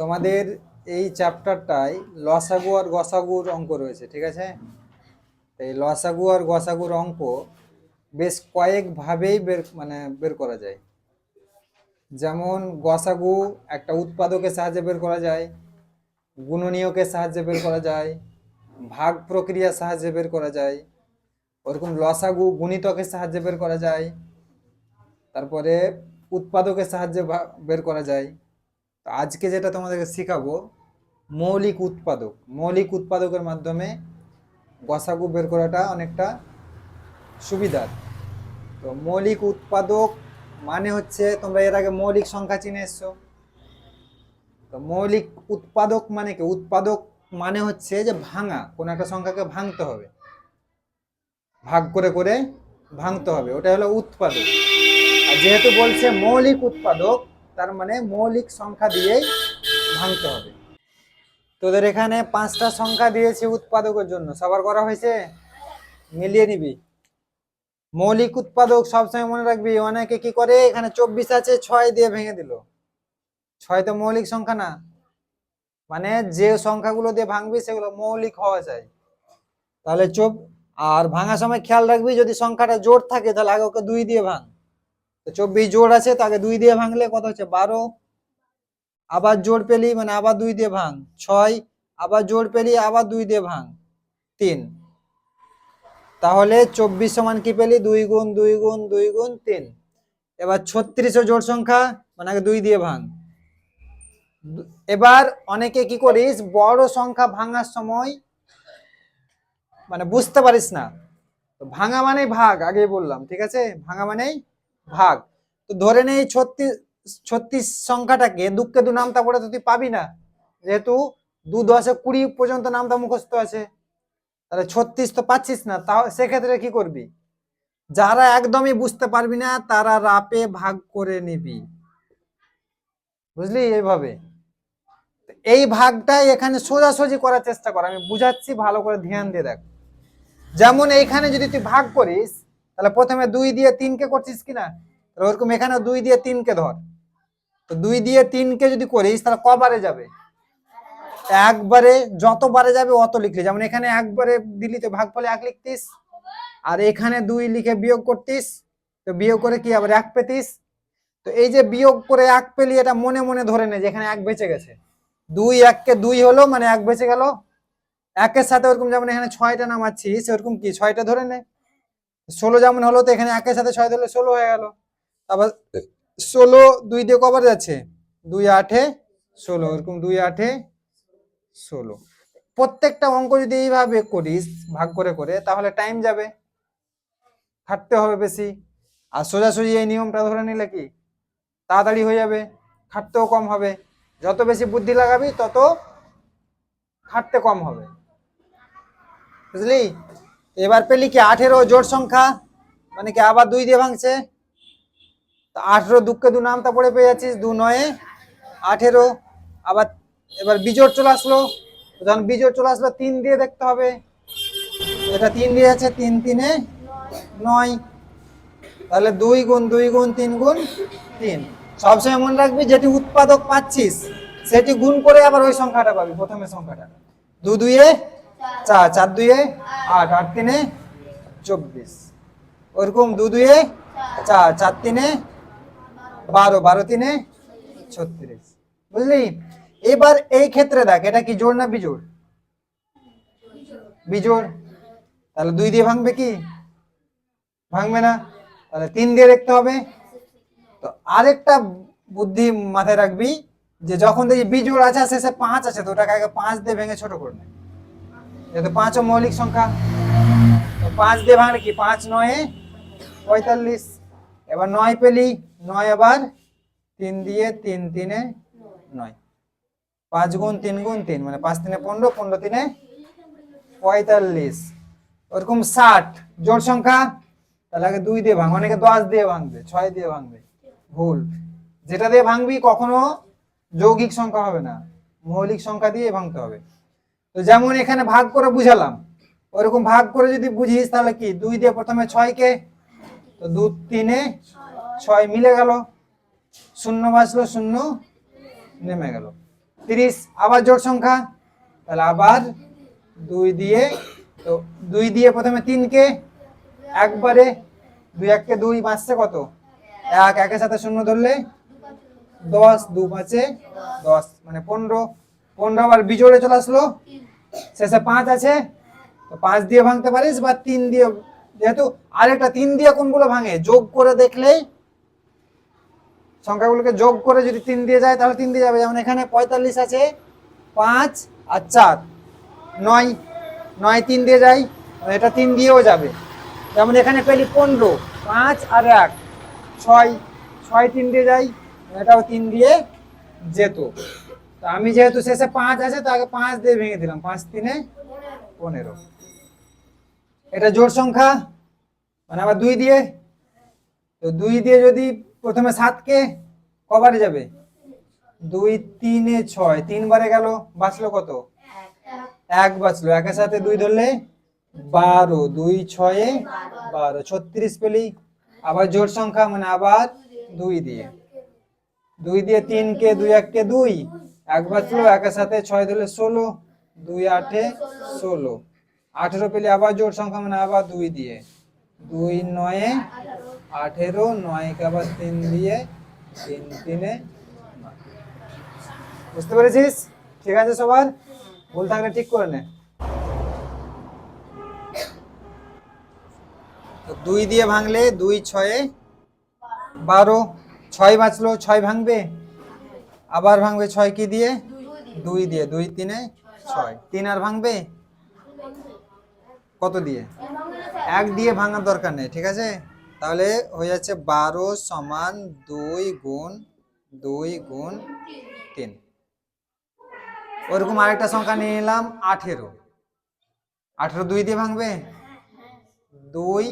তোমাদের এই চ্যাপ্টারটায় লসাগু আর গসাগুর অঙ্ক রয়েছে, ঠিক আছে? এই লসাগু আর গসাগুর অঙ্ক বেশ কয়েকভাবেই বের করা যায়। যেমন গসাগু একটা উৎপাদকের সাহায্যে বের করা যায়, গুণনীয়কের সাহায্যে বের করা যায়, ভাগ প্রক্রিয়ার সাহায্যে বের করা যায়। ওরকম লসাগু গুণিতকের সাহায্যে বের করা যায়, তারপরে উৎপাদকের সাহায্যে বের করা যায়। তো আজকে যেটা তোমাদেরকে শেখাবো মৌলিক উৎপাদকের মাধ্যমে গসাগু বের করাটা অনেকটা সুবিধার। তো মৌলিক উৎপাদক মানে হচ্ছে, তোমরা এর আগে মৌলিক সংখ্যা চিনে এসছো। তো মৌলিক উৎপাদক মানে কি? উৎপাদক মানে হচ্ছে যে ভাঙা, কোন একটা সংখ্যাকে ভাঙতে হবে, ভাগ করে করে ভাঙতে হবে, ওটা হলো উৎপাদক। আর যেহেতু বলছে মৌলিক উৎপাদক, তার মানে মৌলিক সংখ্যা দিয়েই ভাঙতে হবে। তোদের এখানে 5টা সংখ্যা দিয়েছি উৎপাদকের জন্য, সবার করা হয়েছে? মিলিয়ে নিবি। মৌলিক উৎপাদক সবসময় মনে রাখবি। অনেকে কি করে, এখানে 24 আছে, 6 দিয়ে ভেঙে দিল। 6 তো মৌলিক সংখ্যা না, মানে যে সংখ্যাগুলো দিয়ে ভাঙবি সেগুলো মৌলিক হওয়া চাই। তাহলে আর ভাঙার সময় খেয়াল রাখবি, যদি সংখ্যাটা জোড় থাকে তাহলে আগে ওকে 2 দিয়ে ভাঙ। তো 24 জোড় আছে, তো আগে 2 দিয়ে ভাঙলে কত হচ্ছে? 12। আবার জোড় পেলি মানে আবার 2 দিয়ে ভাঙ। 6। আবার জোড় পেলি, আবার 2 দিয়ে ভাঙ। 3। তাহলে 24 সমান কি পেলি? 2 গুণ 2 গুণ 2 গুণ 3। এবার 36 জোড় সংখ্যা, মানে আগে 2 দিয়ে ভাঙ। এবার অনেকে কি করিস, বড় সংখ্যা ভাঙার সময় মানে বুঝতে পারিস না। ভাঙা মানে ভাগ, আগেই বললাম, ঠিক আছে? ভাঙা মানেই ভাগ। তো ধরে নেই 36 সংখ্যাটাকে দুঃখে 2 নামতা পড়ে তো তুই পাবি না, যেহেতু 2 10 20 পর্যন্ত নামতা মুখস্থ আছে। তাহলে 36 তো পাচ্ছিস না। তাহলে সেক্ষেত্রে কি করবি? যারা একদমই বুঝতে পারবি না তারা রাপে ভাগ করে নিবি, বুঝলি? এইভাবে এই ভাগটাই এখানে সোজাসুজি করার চেষ্টা কর, আমি বুঝাচ্ছি, ভালো করে ধ্যান দিয়ে দেখ। যেমন এইখানে যদি তুই ভাগ করিস, তাহলে প্রথমে 2 দিয়ে 3 কে করছিস কিনা, ওরকম এখানে 2 দিয়ে 3 কে ধর। তো 2 দিয়ে 3 কে যদি করিস তাহলে কবারে যাবে? একবারে। যতবারে যাবে অত লিখলি। যেমন এখানে একবারে দিলি তো ভাগফলে 1 লিখতিস, আর এখানে 2 লিখে বিয়োগ করতিস, তো বিয়োগ করে কি আবার 1 পেতিস। তো এই যে বিয়োগ করে 1 পেলি, এটা মনে মনে ধরে নে যে এখানে 1 বেঁচে গেছে। 2 1 কে 2 হলো, মানে 1 বেঁচে গেল। 1 এর সাথে ওরকম যেমন এখানে 6টা নামাচ্ছি, সেরকম কি 6টা ধরে নে। 16 যেমন হলো, তো এখানে 1 এর সাথে 6 ধরলে 16 হয়ে গেল। আবার 16 2 দিয়ে কবার যাচ্ছে? 2 8 16, এরকম 2 8 16। প্রত্যেকটা অঙ্ক যদি এইভাবে করিস ভাগ করে করে, তাহলে টাইম যাবে, খাটতে হবে বেশি। আর সোজাসুজি এই নিয়মটা ধরে নিলে কি তাড়াতাড়ি হয়ে যাবে, খাটতেও কম হবে। যত বেশি বুদ্ধি লাগাবি তত খাটতে কম হবে, বুঝলি? এবার পেলি কি 18 জোড় সংখ্যা, মানে কি আবার 2 দিয়ে ভাঙছে। 18 দুঃখে 2 নামতা পড়ে পেয়ে যাচ্ছিস, 2 9 18। আবার এবার বিজোড় চলে আসলো, যখন বিজোড় চলে আসলো 3 দিয়ে দেখতে হবে। এটা 3 দিয়ে আছে, 3 3 9। তাহলে 2 গুণ 2 গুণ 3 গুণ 3। সবসময় মনে রাখবি, যেটি উৎপাদক পাচ্ছিস সেটি গুণ করে আবার ওই সংখ্যাটা পাবি, প্রথমের সংখ্যাটা। 2 2 4, 4 2 8, 8 3 24। ওরকম 2 2 4, 4 3 12, 12 3 36, বুঝলি? এবার এই ক্ষেত্রে দেখ, এটা কি জোড় না বিজোড়? বিজোড়। তাহলে 2 দিয়ে ভাঙবে কি? ভাঙবে না। তাহলে 3 দিয়ে দেখতে হবে। তো আরেকটা বুদ্ধি মাথায় রাখবি, যে যখন দেখি বিজোড় আছে শেষে 5 আছে, তো ওটাকে আগে 5 দিয়ে ভেঙে ছোট করে নে, যেহেতু 5 ও মৌলিক সংখ্যা। তো 5 দিয়ে ভাঙলে কি 5 9 45। এবার 9 পেলি, 9 আবার 3 দিয়ে 3 3 9। 5 গুণ 3 গুণ 3, মানে 5 3 15, 15 3 45। ওরকম 60 জোড় সংখ্যা, তাহলে আগে 2 দিয়ে ভাঙ। অনেকে 10 দিয়ে ভাঙবে, 6 দিয়ে ভাঙবে, ভুল। যেটা দিয়ে ভাঙবি কখনো যৌগিক সংখ্যা হবে না, মৌলিক সংখ্যা দিয়ে ভাঙতে হবে। তো যেমন এখানে ভাগ করে বুঝালাম, ওরকম ভাগ করে যদি বুঝিস তাহলে কি 2 দিয়ে প্রথমে 6 কে, তো 2 3 6 মিলে গেল, শূন্য বাঁচলো, শূন্য নেমে গেল। 30 আবার জোড় সংখ্যা, তাহলে আবার 2 দিয়ে, তো 2 দিয়ে প্রথমে 3 কে একবারে, 2 1 কে 2 বাঁচছে কত, 1 একের সাথে শূন্য ধরলে 10, 2 5 10 মানে 15, 15 আবার বিজোড়ে চলে আসলো, শেষে 5 আছে, তো 5 দিয়ে ভাঙতে পারিস বা 3 দিয়ে, যেহেতু আরেকটা 3 দিয়ে কোনগুলো ভাঙে যোগ করে দেখলেই, সংখ্যাগুলোকে যোগ করে যদি 3 দিয়ে যায় তাহলে 3 দিয়ে যাবে, যেমন এখানে 45 আছে, 5 আর 4 9, 9 3 দিয়ে যায়, এটা 3 দিয়েও যাবে, যেমন এখানে পেলি 15, 5 আর 1 6, 6 3 দিয়ে যাই, এটাও 3 দিয়ে যেত, তো আমি যেহেতু শেষে 5 আছে তাকে 5 দিয়ে ভেঙে দিলাম, 5 3 15, এটা জোড় সংখ্যা, মানে আবার 2 দিয়ে, তো 2 দিয়ে যদি প্রথমে 7 কে কবারে যাবে, 2 3 6, 3 বারে গেল, বাঁচলো কত, 1 বাঁচলো, একের সাথে 2 ধরলে 12, 2 6 12, 36 পেলি, আবার জোড় সংখ্যা মানে আবার 2 দিয়ে, 2 দিয়ে 3 কে 2 1 কে 2, 1 বাঁচলো, একের সাথে 6 ধরলে 16, 2 8 16, 18 পেলি, আবার জোড় সংখ্যা মানে আবার 2 দিয়ে, 2 9 18, 9 কে আবার 3 দিয়ে, 3 3 বুঝতে পেরেছিস? ঠিক আছে সবার, ভুল থাকলে ঠিক করে নে। তো 2 দিয়ে ভাঙলে 2 6 12, 6 বাঁচলো, 6 ভাঙবে, আবার ভাঙবে 6 কি দিয়ে, 2 দিয়ে, 2 3 6, 3 আর ভাঙবে কত দিয়ে, 1 দিয়ে ভাঙার দরকার নেই, ঠিক আছে, তাহলে হয়ে যাচ্ছে 12 সমান 2 গুণ 2 গুণ 3। ওরকম আরেকটা সংখ্যা নিয়ে নিলাম 18, 18 2 দিয়ে ভাঙবে, 2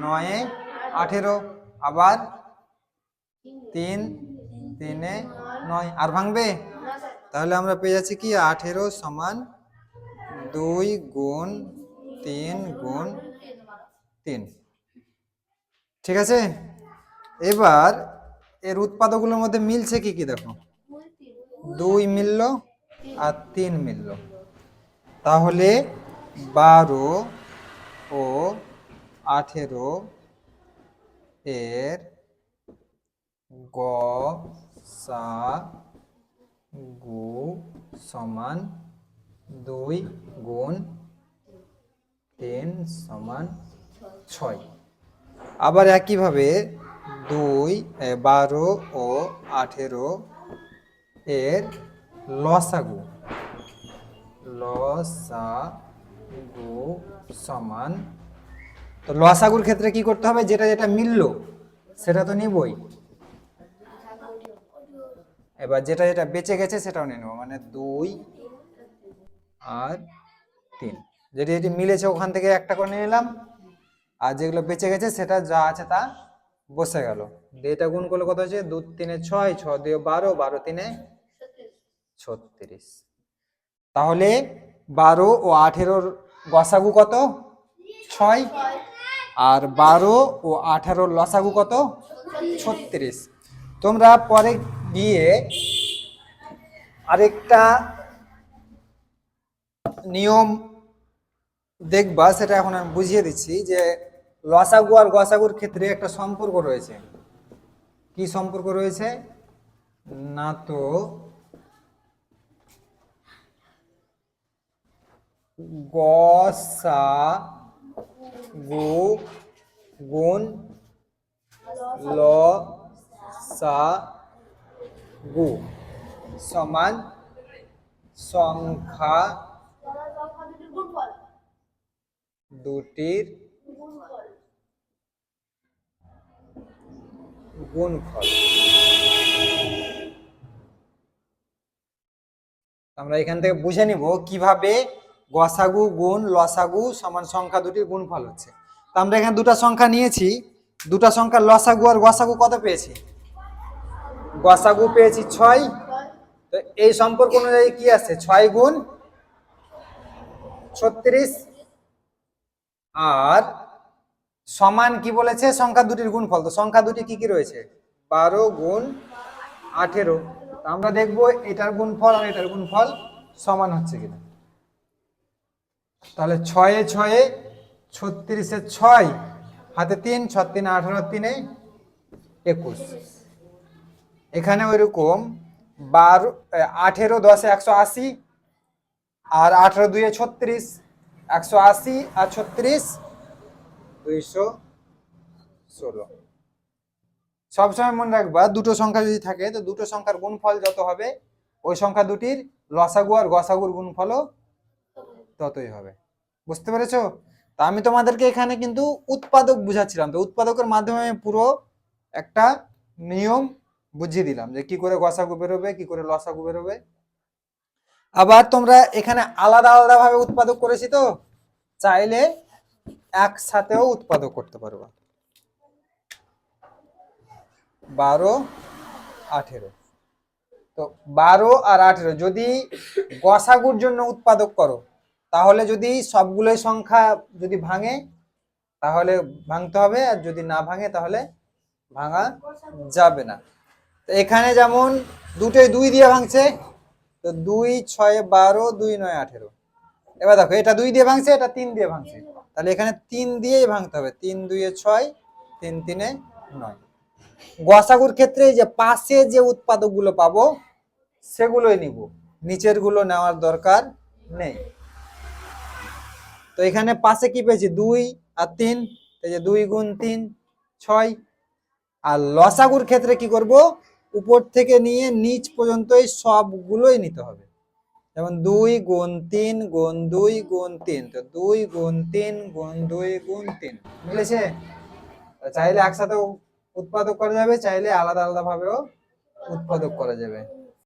9 18, আবার 3 3 9, আর ভাঙবে, তাহলে আমরা পেয়ে যাচ্ছি কি 18 সমান 2 গুণ 3 গুণ 3, ঠিক আছে। এবার এর উৎপাদকগুলোর মধ্যে মিলছে কি কি দেখো, 2 মিলল আর 3 মিলল, তাহলে 12 ও 18 এর গসাগু সমান 2 গুণ 3 সমান 6। আবার একইভাবে 12 ও 18 এর লসাগু সমান, তো লসাগুর ক্ষেত্রে কি করতে হবে, যেটা যেটা মিলল সেটা তো নিবই, এবার যেটা যেটা বেঁচে গেছে সেটাও নিয়ে নেবো, মানে 2 আর 3, যেটি যেটি মিলেছে ওখান থেকে একটা করে নিয়ে নিলাম, আর যেগুলো বেঁচে গেছে সেটা যা আছে তা বসে গেল, এটা গুণ করলে কত হচ্ছে, 2 3 6, 6 2 12, 12 3 36, তাহলে 12 ও 18 গসাগু কত, 6, আর 12 ও 18 লসাগু কত, 36। তোমরা পরে গিয়ে আরেকটা নিয়ম দেখবা, সেটা এখন আমি বুঝিয়ে দিচ্ছি, যে লসাগু আর গসাগুর ক্ষেত্রে একটা সম্পর্ক রয়েছে। কি সম্পর্ক রয়েছে না, তো গসাগু গুণ লসাগু সমান সংখ্যা দুটির গুণফল। আমরা এখান থেকে বুঝে নিব কিভাবে গসাগু গুণ লসাগু সমান সংখ্যা দুটির গুণফল হচ্ছে। তো আমরা এখানে দুটো সংখ্যা নিয়েছি, দুটো সংখ্যার লসাগু আর গসাগু কত পেয়েছি, গসাগু পেয়েছি 6, তো এই সম্পর্ক অনুযায়ী কি আছে, 6 গুণ 36, আর সমান কি বলেছে, সংখ্যা দুটির গুণফল, তো সংখ্যা দুটি কি কি রয়েছে, 12 গুণ 18, আমরা দেখবো এটার গুণফল আর এটার গুণফল সমান হচ্ছে কিনা। তাহলে 6 এ 6 এ 36 এ 6 হাতে 3, 6 3 18, 3 21। এখানে ওইরকম 12 18 10 180 আর 18 2 36, 180 আর 36 216। সবসময় মনে রাখবা দুটো সংখ্যা যদি থাকে তো দুটো সংখ্যার গুণফল যত হবে ওই সংখ্যা দুটির লসাগু আর গসাগুর গুণফলও ততই হবে। বুঝতে পেরেছো? তা আমি তোমাদেরকে এখানে কিন্তু উৎপাদক বুঝাচ্ছিলাম, তো উৎপাদকের মাধ্যমে আমি পুরো একটা নিয়ম বুঝিয়ে দিলাম যে কি করে গসাগু বেরোবে, কি করে লসাগু বেরোবে। আবার তোমরা এখানে আলাদা আলাদা ভাবে উৎপাদক করেছি, তো চাইলে একসাথেও উৎপাদক করতে পারবা। 12 18, তো 12 আর 18 যদি গসাগুর জন্য উৎপাদক করো তাহলে যদি সবগুলোই সংখ্যা যদি ভাঙে তাহলে ভাঙতে হবে, আর যদি না ভাঙে তাহলে ভাঙা যাবে না। তো এখানে যেমন দুটোই 2 দিয়ে ভাঙছে, তো 2 6 12 2 9 18। এবার দেখো এটা 2 দিয়ে ভাঙছে, এটা 3 দিয়ে ভাঙছে, তাহলে এখানে 3 দিয়েই ভাঙতে হবে। 3 2 6, 3 3 9। গসাগুর ক্ষেত্রে যে পাশে যে উৎপাদকগুলো পাবো সেগুলোই নিব, নিচের গুলো নেওয়ার দরকার নেই। তো এখানে পাশে কি পেয়েছি 2 আর 3, এই যে 2 গুণ 3 6। আর লসাগুর ক্ষেত্রে কি করব, উপর থেকে নিয়ে নিচ পর্যন্তই সবগুলোই নিতে হবে। যেমন 2 গুণ 3 গুণ 2 গুণ 3, তো 2 গুণ 3 গুণ 2 গুণ 3 মিলেছে। চাইলে একসাথে উৎপাদক করা যাবে, চাইলে আলাদা আলাদা ভাবেও উৎপাদক করা যাবে।